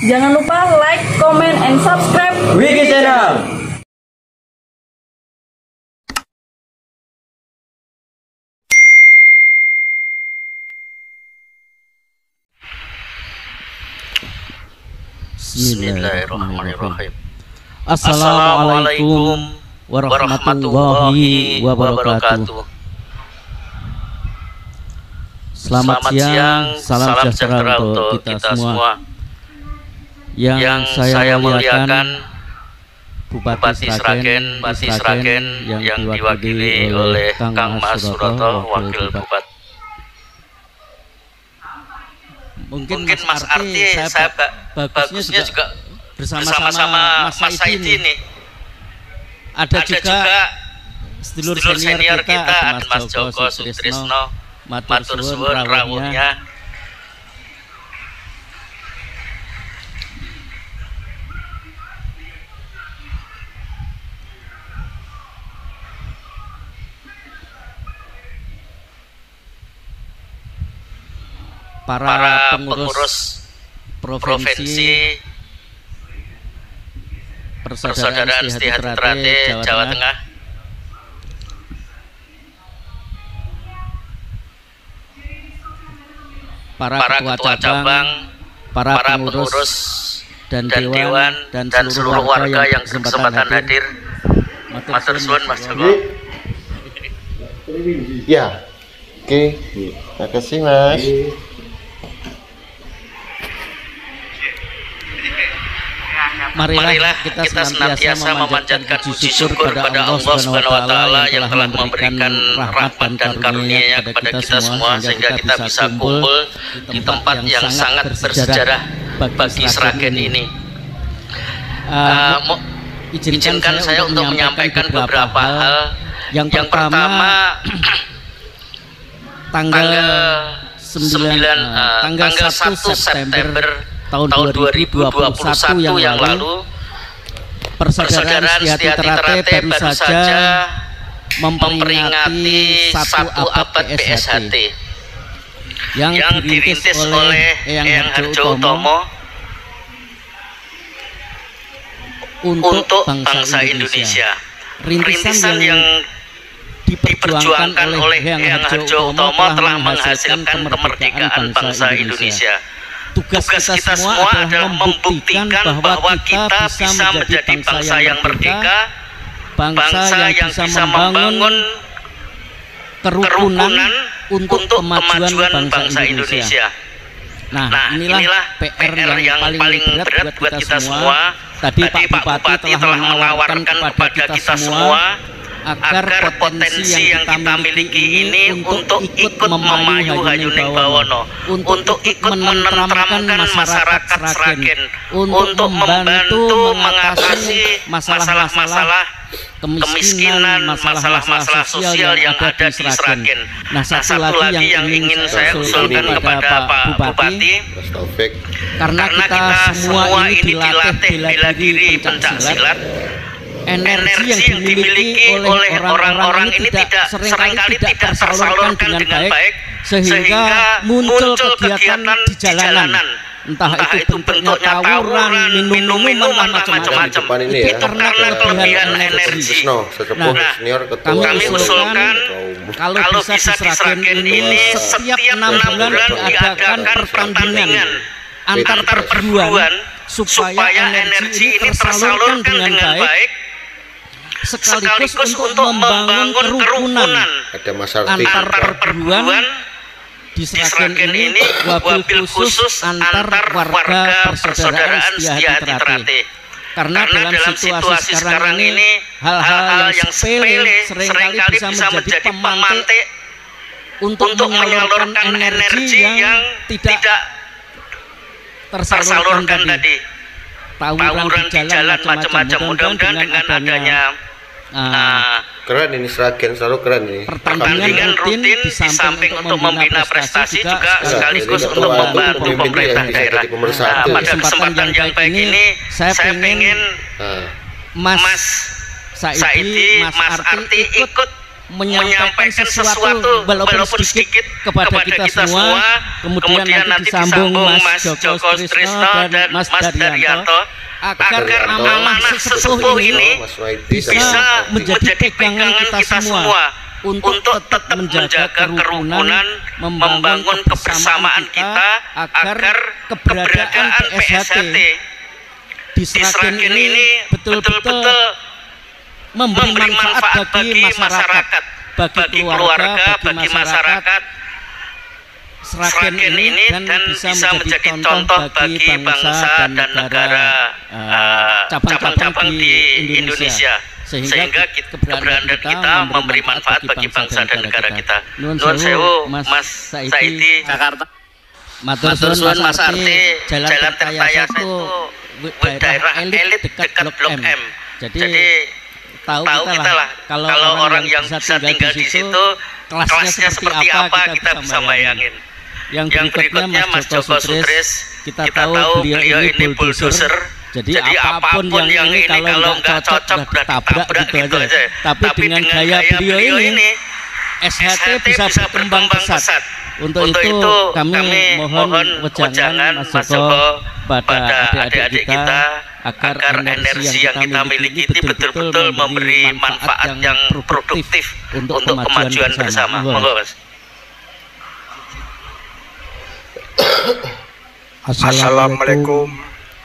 Jangan lupa like, comment, and subscribe Wiki Channel. Bismillahirrahmanirrahim. Assalamualaikum warahmatullahi wabarakatuh. Selamat siang, salam sejahtera untuk kita semua. Yang saya muliakan Bupati Sragen yang diwakili oleh Kang Mas Suroto, Wakil Bupati. Mungkin Mas Arti saya bagusnya juga bersama-sama Mas Saidi nih. Ada juga sedulur senior kita, ada Mas Joko Sutrisno, matur suwun rawuhnya. Para pengurus provinsi Persaudaraan Setia Trate Jawa Tengah, para ketua cabang, para pengurus dan dewan dan seluruh warga yang berkesempatan hadir. Matur suwun Mas Joko. Ya, oke, terima kasih Mas. Marilah kita senantiasa memanjatkan puji syukur kepada Allah Subhanahu wa taala yang telah memberikan rahmat dan karunia-Nya kepada kita semua sehingga kita bisa kumpul di tempat yang sangat bersejarah bagi Sragen ini. Izinkan saya untuk menyampaikan beberapa hal. Yang pertama, tanggal 1 September tahun 2021 yang lalu, Persaudaraan Setia Trate baru saja memperingati 1 abad PSHT yang dirintis oleh Eyang Harjo Utomo untuk bangsa Indonesia. Rintisan yang diperjuangkan oleh Eyang Harjo Utomo telah menghasilkan kemerdekaan bangsa Indonesia. Tugas kita semua adalah membuktikan bahwa kita bisa menjadi bangsa yang merdeka, bangsa yang bisa membangun kerukunan untuk kemajuan bangsa Indonesia. Nah, inilah PR yang paling berat buat kita semua. Tadi Pak Bupati telah menawarkan kepada kita semua agar potensi yang kita miliki ini untuk ikut memayu Hayuning Bawono, untuk ikut menenteramkan masyarakat Sragen, untuk membantu mengatasi masalah-masalah kemiskinan, masalah-masalah sosial yang ada di Sragen. Nah, satu lagi yang ingin saya usulkan kepada Pak Bupati, karena kita semua ini dilatih bela diri pencaksilat, energi yang dimiliki oleh orang-orang ini seringkali tidak tersalurkan dengan baik sehingga muncul kegiatan di jalanan, entah itu bentuknya tawuran, minum-minuman, macam-macam. Itu karena kelebihan energi. Kami usulkan kalau bisa di Sragen ini setiap 6 bulan diadakan pertandingan antar perguruan supaya energi ini tersalurkan dengan baik, sekaligus untuk membangun kerukunan antar perguruan di Sragen ini, wabil khusus antar warga Persaudaraan Setia Trate. Karena dalam situasi sekarang ini hal-hal yang sepele seringkali bisa menjadi pemantik untuk menyalurkan energi yang tidak tersalurkan tadi. Tawuran di jalan macam-macam. Mudah-mudahan dengan adanya keren ini Sragen, selalu keren ini. Pertandingan rutin di samping untuk membina prestasi juga sekaligus untuk membantu pemerintah daerah. Pada kesempatan yang baik ini saya pengen Mas Saidi, Mas Arti ikut menyampaikan sesuatu walaupun sedikit kepada kita semua, kemudian nanti disambung Mas Joko Trisno dan Mas Daryanto, agar amanah sesepuh ini bisa menjadi pegangan kita semua untuk tetap menjaga kerukunan, membangun kebersamaan kita, agar keberadaan PSHT di Sragen ini betul-betul memberi manfaat bagi masyarakat, bagi keluarga, bagi masyarakat Sragen ini, dan bisa menjadi contoh bagi bangsa dan negara cabang-cabang di Indonesia, sehingga keberadaan kita memberi manfaat bagi bangsa dan negara kita. Nuwun sewu Mas Saidi, Jakarta. Matur suwun Mas Arti. Jalan Tirtayasa itu daerah elit dekat Blok M. Jadi tahu kita lah kalau orang yang bisa tinggal di situ kelasnya seperti apa kita bisa bayangin. Yang berikutnya Mas Joko Sutris, kita tahu beliau ini bulldozer. Jadi apapun yang ini kalau nggak cocok udah ditabrak gitu aja. Tapi dengan gaya beliau ini SHT bisa berkembang pesat. Untuk itu kami mohon wejangan Mas Joko pada adik-adik kita agar energi yang kita miliki ini betul-betul memberi manfaat yang produktif untuk kemajuan bersama. Monggo Mas. Assalamualaikum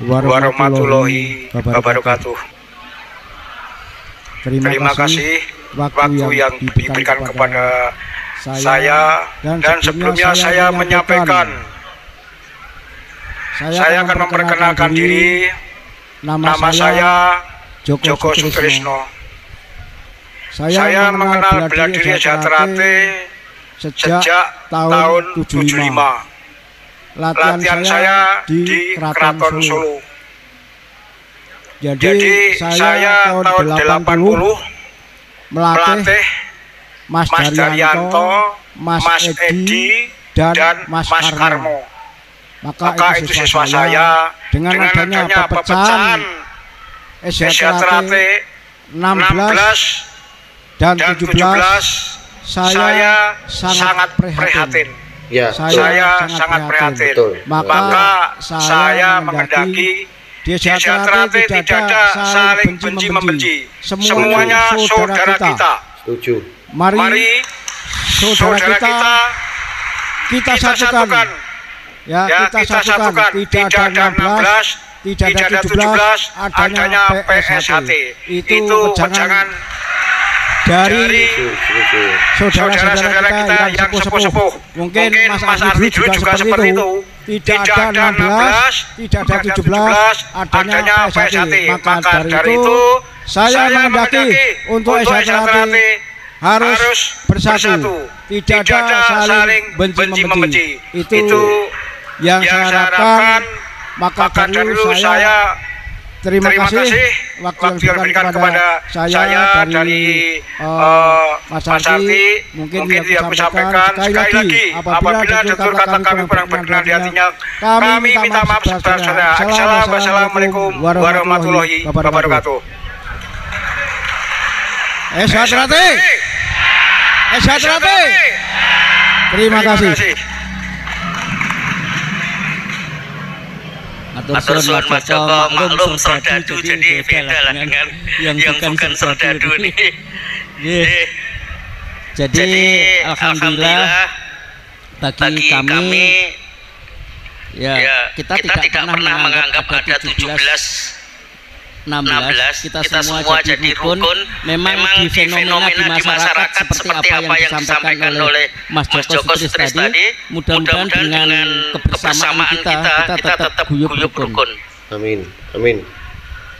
warahmatullahi wabarakatuh. Terima kasih waktu yang diberikan kepada saya, dan sebelumnya saya menyampaikan saya akan memperkenalkan diri. Nama saya Joko Sutrisno. Saya mengenal bela diri Sejahtera sejak tahun 75. Latihan saya di Keraton Solo. Jadi saya tahun 80 melatih Mas Daryanto, Mas Edi, dan Mas Karmo. Maka itu siswa saya. Dengan adanya perpecahan Sejahtera 16 dan 17, saya sangat prihatin. Ya, saya sangat prihatin. Maka saya menghendaki di Sejahtera tidak ada saling benci-membenci. Semuanya saudara kita. Setuju. Mari saudara kita satukan. Ya, kita satukan. Tidak ada 16, tidak ada 17, adanya PSHT. Itu jangan dari saudara-saudara kita yang sepuh-sepuh. Mungkin Mas Arti juga seperti itu. Tidak ada 16, tidak ada 17, adanya PSHT. Maka dari itu saya menghendaki untuk Sejahtera harus bersatu, tidak ada saling benci-membenci. Itu yang saya harapkan. Maka dari saya terima kasih waktu yang diberikan kepada saya dari Mas Arti. Mungkin dia bisa sampaikan sekali lagi, apabila kata kami kurang berkenan di hatinya, kami minta maaf sebesar-besarnya. Assalamualaikum warahmatullahi wabarakatuh. Sejahtera. Terima kasih. Matur suwun Mas Joko, maklum serdadu jadi beda lah dengan yang bukan serdadu ini. Jadi alhamdulillah bagi kami ya kita tidak pernah menganggap ada 17 16, kita semua jadi rukun. Memang di fenomena di masyarakat seperti apa yang disampaikan oleh Mas Joko Sutris tadi, mudah-mudahan dengan kebersamaan kita tetap guyup rukun. Amin, amin.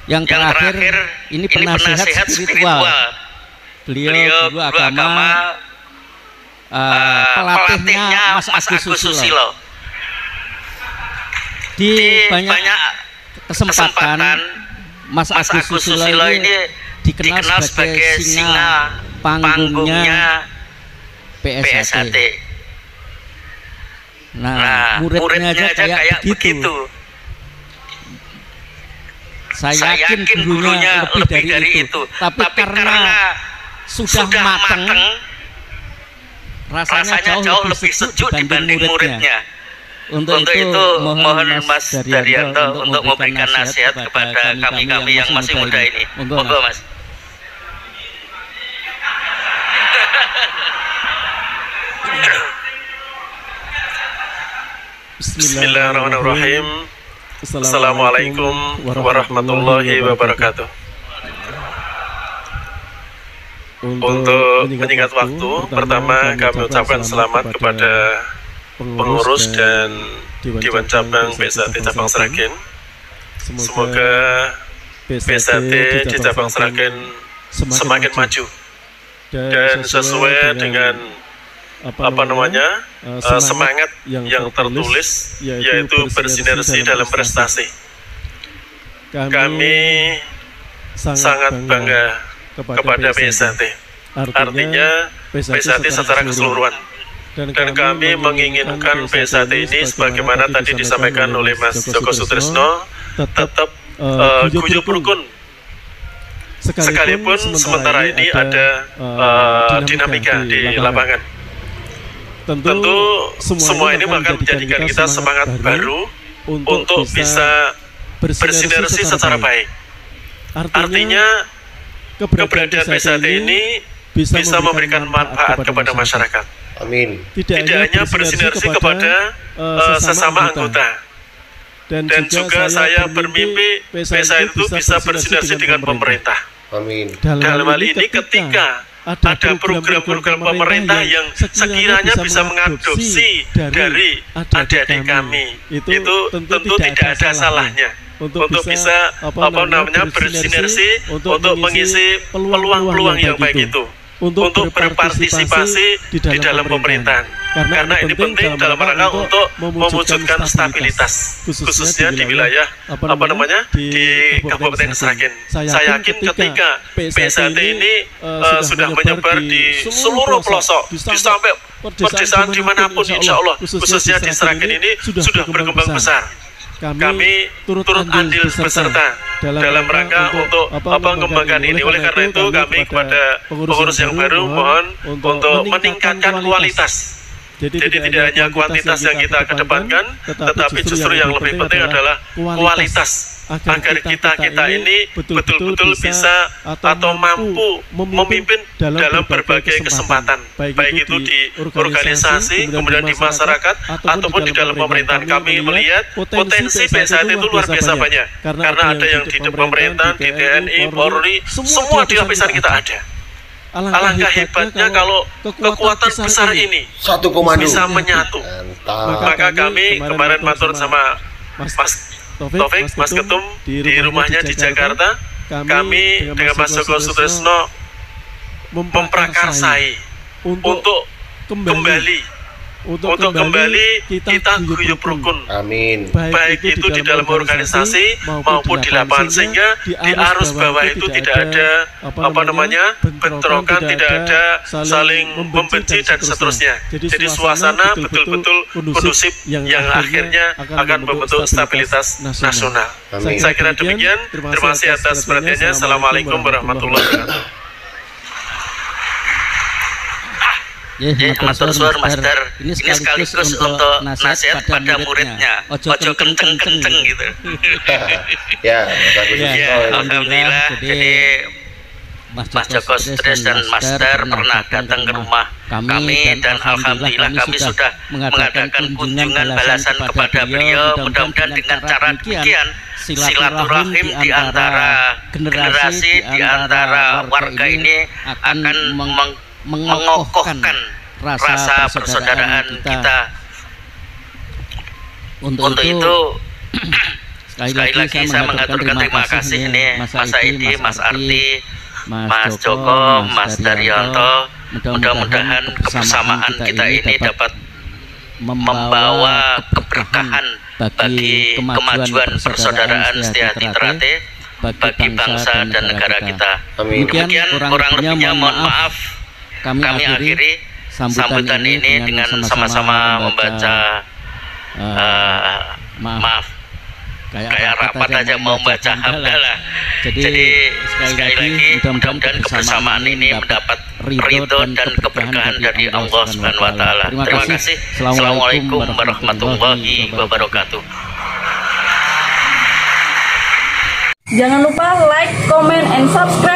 Yang terakhir ini penasihat spiritual. Beliau guru agama, pelatihnya Mas Agus Susilo. Di banyak kesempatan Mas Agus Susilo ini dikenal sebagai singa panggungnya PSHT. Nah, muridnya aja kayak begitu. Saya yakin gurunya lebih dari itu. Tapi karena sudah matang, rasanya jauh lebih sejuk dibanding muridnya. Untuk itu mohon Mas Daryanto untuk memberikan nasihat kepada kami-kami yang masih muda ini. Monggo Mas. Bismillahirrahmanirrahim. Assalamualaikum warahmatullahi wabarakatuh. Untuk menyingkat waktu, pertama kami ucapkan selamat kepada pengurus dan Dewan Cabang PSAT Cabang Sragen. Semoga PSAT di Cabang Sragen semakin maju dan sesuai dengan semangat yang tertulis, yaitu bersinergi dalam prestasi. Kami sangat bangga kepada PSAT, artinya PSAT secara keseluruhan, dan kami menginginkan PSAT ini sebagaimana tadi disampaikan oleh Mas Joko Sutrisno tetap guyub rukun, sekalipun sementara ini ada dinamika di lapangan. Tentu semua ini akan menjadikan kita semangat baru untuk bisa bersinergi secara baik. Artinya keberadaan PSAT ini bisa memberikan manfaat kepada masyarakat. Amin. Tidak hanya bersinergi kepada sesama anggota, dan juga saya bermimpi PSAT itu bisa bersinergi dengan pemerintah. Amin. Dalam hal ini ketika ada program-program pemerintah yang sekiranya bisa mengadopsi dari adik-adik kami, itu tentu tidak ada salahnya untuk bisa bersinergi untuk mengisi peluang-peluang yang baik itu, untuk berpartisipasi di dalam pemerintahan. Karena ini penting dalam rangka untuk mewujudkan stabilitas, khususnya di wilayah di Kabupaten Sragen. Saya yakin ketika PSAT ini sudah menyebar di seluruh pelosok, sampai pedesaan dimanapun, insya Allah, khususnya di Sragen ini sudah berkembang besar. Kami turut andil beserta dalam rangka untuk mengembangkan ini. Oleh karena itu kami kepada pengurus yang baru mohon untuk meningkatkan kualitas. Jadi tidak hanya kuantitas yang kita kedepankan, tetapi justru yang lebih penting adalah kualitas, agar kita ini betul-betul bisa atau mampu memimpin dalam berbagai kesempatan, baik itu di organisasi, kemudian di masyarakat, ataupun di dalam pemerintahan. Kami melihat potensi PSAT itu luar biasa banyak, karena ada yang di pemerintahan, di TNI, Polri, semua di lapisan kita ada. Alangkah hebatnya kalau kekuatan besar ini bisa menyatu. Maka kami kemarin matur sama Mas Taufik, Mas Ketum di rumahnya di Jakarta, kami dengan Mas Joko Sutrisno memprakarsai untuk kembali kita guyub rukun. Amin. Baik itu di dalam organisasi maupun di lapangan, sehingga di arus bawah itu tidak ada bentrokan, tidak ada saling membenci dan seterusnya. Jadi suasana betul-betul kondusif yang akhirnya akan membentuk stabilitas nasional. Amin. Saya kira demikian. Terima kasih atas perhatiannya. Assalamualaikum warahmatullahi wabarakatuh. Matur suwun Master. Ini sekaligus untuk nasihat pada muridnya. Ojo kenceng-kenceng gitu. Ya, bagus. Alhamdulillah. Jadi Mas Joko Sutrisno dan Master pernah datang ke rumah kami, dan alhamdulillah kami sudah mengadakan kunjungan balasan kepada beliau. Mudah-mudahan dengan cara demikian silaturahim di antara generasi, di antara warga ini akan mengokohkan rasa persaudaraan kita. Untuk itu sekali lagi saya mengaturkan terima kasih ini Mas Saidi, Mas Arti, Mas Joko, Mas Daryanto. Mudah-mudahan kebersamaan kita ini dapat membawa keberkahan bagi kemajuan persaudaraan Setia-Hati Terate, bagi bangsa dan negara kita. Demikian kurang lebihnya mohon maaf. Kami akhiri sambutan ini dengan sama-sama membaca maaf. kayak rapat aja mau baca hamdalah. Jadi sekali lagi mudah-mudahan kebersamaan ini mendapat ridho dan keberkahan dari Allah Subhanahu wa taala. Terima kasih. Assalamualaikum warahmatullahi wabarakatuh. Jangan lupa like, comment, and subscribe